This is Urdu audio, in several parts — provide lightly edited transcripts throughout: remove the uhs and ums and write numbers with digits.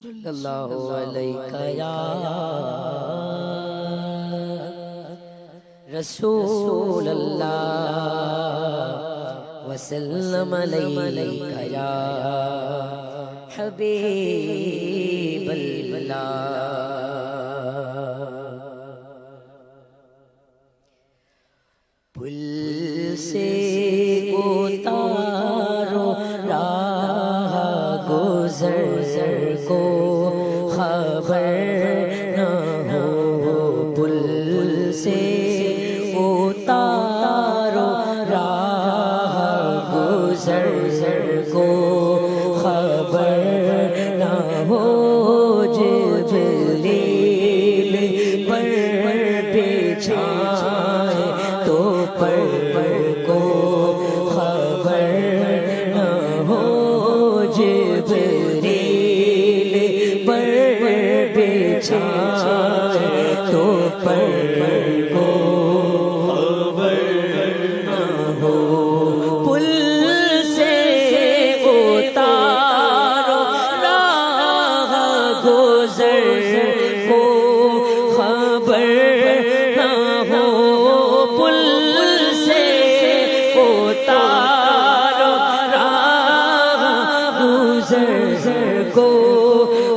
صلی اللہ علیہ یا رسول اللہ وسلم علیہ یا حبیب اللہ پل سے اتارو راہ گزر کو خبر نہ ہو پل سے اتارو راہ گزر کو خبر نہ ہو جبریل پر بچھائے تو پر کو خبر نہ ہو جبریل پر بچھائے تو پر کو خبر نہ ہو پل سے اتارو راہ گزر کو خبر نہ ہو پل سے اتارو راہ گزر کو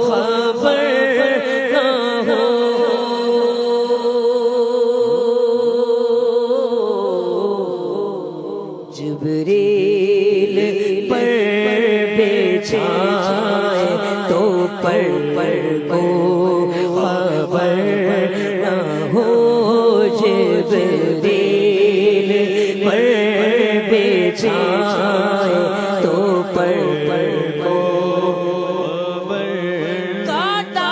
خبر نہ ہو جبریل پر بچھائے تو پر کو خبر نہ ہو جبریل پر بچھائے تو پر کو کاٹا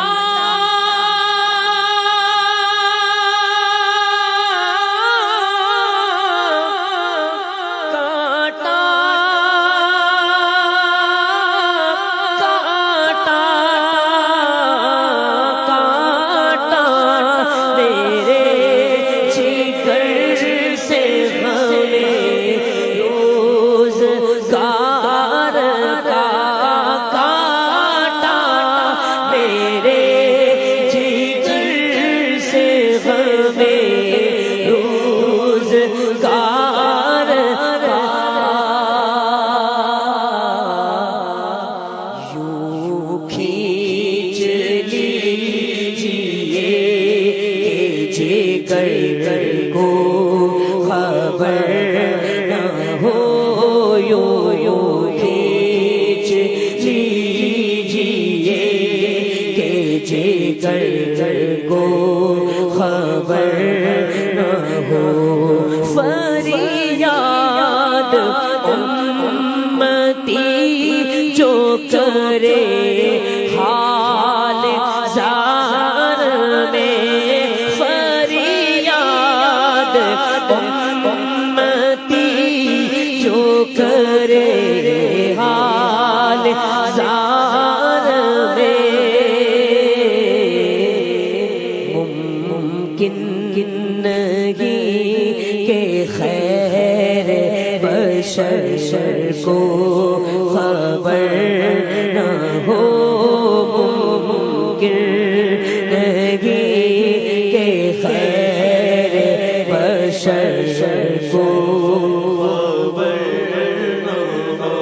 کر کو خبر نہ ہو یوں کھینچ لیجیے کہ جگر کو خبر نہ ہو فریاد امتی جو کرے حال زار میں امتی جو کرے حال زار میں ممکن نہیں کہ خیر بشر کو خبر نہ ہو ممکن نہیں کہ خیر بشر کو خبر نہ ہو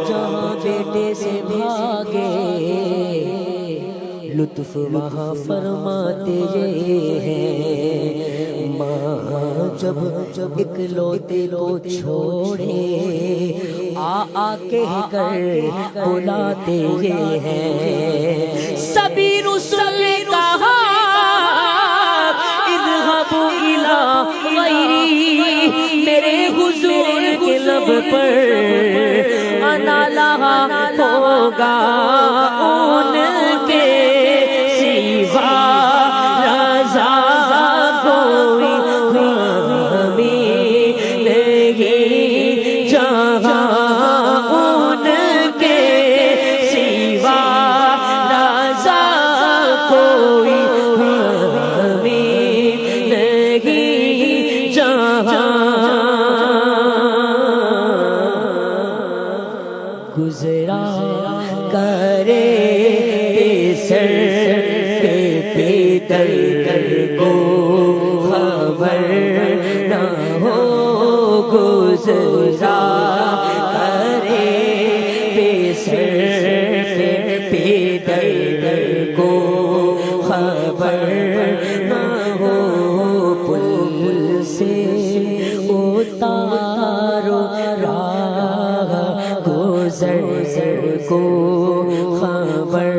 جہاں بیٹے سے بھاگے لطف وہاں فرماتے یہ ہیں ماں جب اکلوتے کو چھوڑے آ کے کر بلاتے یہ ہیں سبھی رسل کہا اذهبوا إلى غیری میرے حضور کے لب پر انا لہا ہوگا ان کے سوا رضا کوئی ہمیں نہیں جہاں ان کے سوا رضا کوئی گزرا کرے سر پہ در کو خبر نہ ہو گزرا کرے بے سر پہ در کو خبر نہ ہو پل سے اتارو راہ گزر کو خبر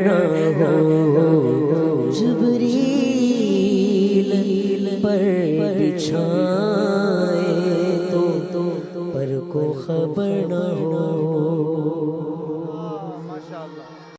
نہ ہو جبریل پر بچھائے تو پر کو خبر نہ ہو